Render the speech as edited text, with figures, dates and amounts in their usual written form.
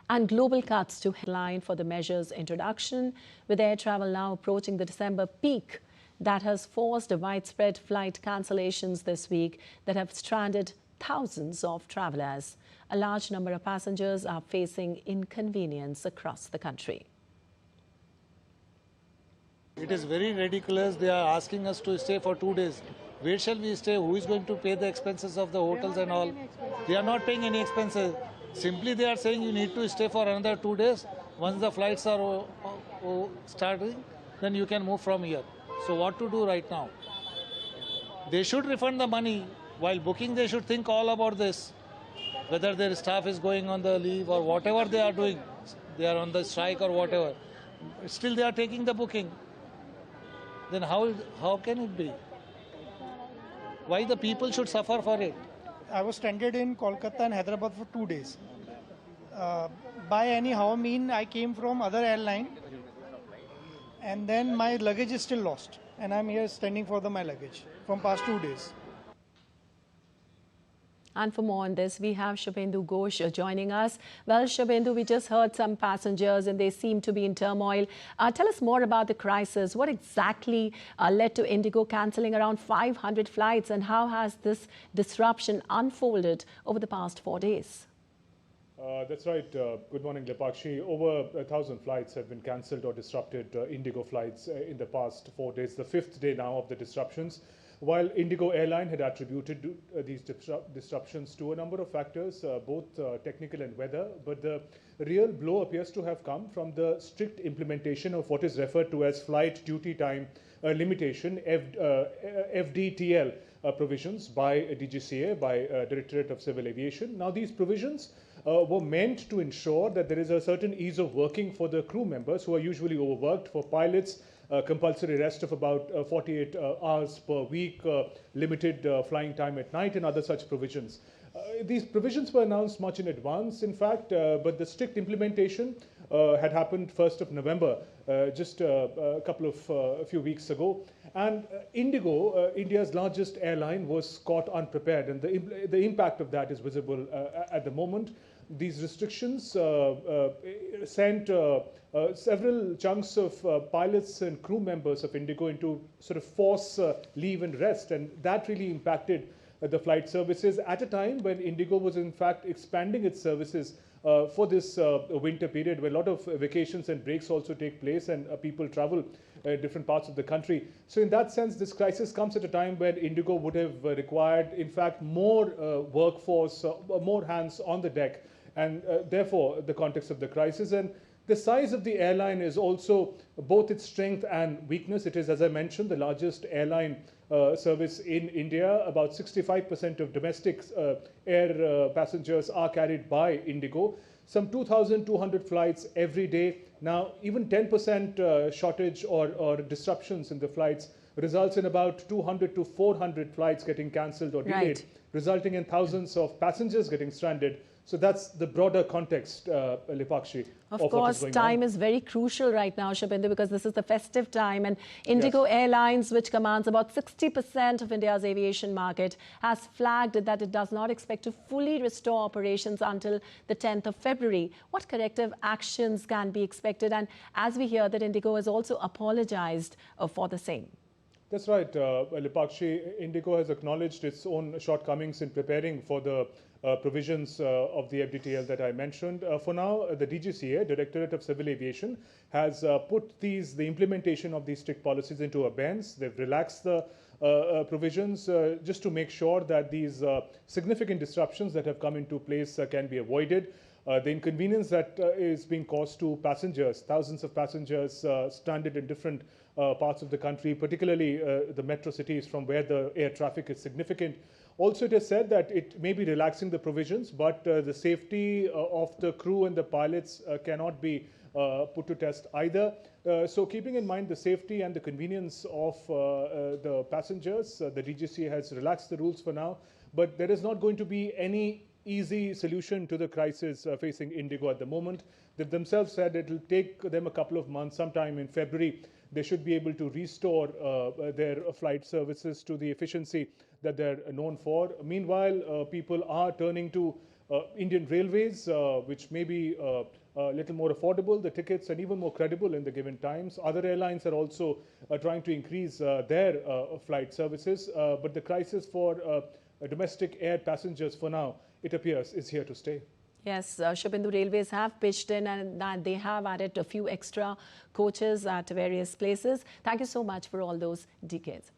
And global cuts to headline for the measure's introduction, with air travel now approaching the December peak that has forced widespread flight cancellations this week that have stranded thousands of travelers. A large number of passengers are facing inconvenience across the country. It is very ridiculous. They are asking us to stay for 2 days. Where shall we stay? Who is going to pay the expenses of the hotels and all? They are not paying any expenses. Simply they are saying you need to stay for another 2 days. Once the flights are starting, then you can move from here. So what to do right now? They should refund the money. While booking, they should think all about this. Whether their staff is going on the leave or whatever they are doing, they are on the strike or whatever. Still they are taking the booking. Then how can it be? Why the people should suffer for it? I was stranded in Kolkata and Hyderabad for 2 days. By anyhow mean, I came from other airline, and then my luggage is still lost, and I'm here standing for my luggage from past 2 days. And for more on this, we have Shubhendu Ghosh joining us. Well, Shubhendu, we just heard some passengers and they seem to be in turmoil. Tell us more about the crisis. What exactly led to Indigo cancelling around 500 flights, and how has this disruption unfolded over the past 4 days? That's right. Good morning, Lipakshi. Over 1,000 flights have been cancelled or disrupted, Indigo flights in the past 4 days, the 5th day now of the disruptions. While Indigo airline had attributed these disruptions to a number of factors, both technical and weather, but the real blow appears to have come from the strict implementation of what is referred to as flight duty time limitation, FDTL provisions by DGCA, by Directorate of Civil Aviation. Now, these provisions were meant to ensure that there is a certain ease of working for the crew members who are usually overworked. For pilots, compulsory rest of about 48 hours per week, limited flying time at night, and other such provisions. These provisions were announced much in advance, in fact, but the strict implementation had happened 1st of November, just a few weeks ago. And Indigo, India's largest airline, was caught unprepared, and the impact of that is visible at the moment. These restrictions sent several chunks of pilots and crew members of Indigo into sort of forced leave and rest, and that really impacted the flight services at a time when Indigo was in fact expanding its services for this winter period, where a lot of vacations and breaks also take place, and people travel different parts of the country. So in that sense, this crisis comes at a time when Indigo would have required, in fact, more workforce, more hands on the deck, and therefore the context of the crisis. And the size of the airline is also both its strength and weakness. It is, as I mentioned, the largest airline service in India. About 65% of domestic air passengers are carried by Indigo. Some 2,200 flights every day. Now, even 10% shortage or disruptions in the flights results in about 200 to 400 flights getting cancelled or delayed, resulting in thousands of passengers getting stranded. So that's the broader context, Lipakshi. Of course, time is very crucial right now, Shubhendu, because this is the festive time, and Indigo Airlines, which commands about 60% of India's aviation market, has flagged that it does not expect to fully restore operations until the 10th of February. What corrective actions can be expected? And as we hear that Indigo has also apologized for the same. That's right, Lipakshi. Indigo has acknowledged its own shortcomings in preparing for the provisions of the FDTL that I mentioned. For now, the DGCA, Directorate of Civil Aviation, has put the implementation of these strict policies into abeyance. They've relaxed the provisions just to make sure that these significant disruptions that have come into place can be avoided. The inconvenience that is being caused to passengers, thousands of passengers stranded in different parts of the country, particularly the metro cities from where the air traffic is significant. Also, it is said that it may be relaxing the provisions, but the safety of the crew and the pilots cannot be put to test either. So keeping in mind the safety and the convenience of the passengers, the DGCA has relaxed the rules for now, but there is not going to be any easy solution to the crisis facing Indigo at the moment. They themselves said it will take them a couple of months, sometime in February. They should be able to restore their flight services to the efficiency that they're known for. Meanwhile, people are turning to Indian Railways, which may be a little more affordable, the tickets, and even more credible in the given times. Other airlines are also trying to increase their flight services, but the crisis for domestic air passengers for now, it appears, is here to stay. Yes, Shubhendu, Railways have pitched in and they have added a few extra coaches at various places. Thank you so much for all those details.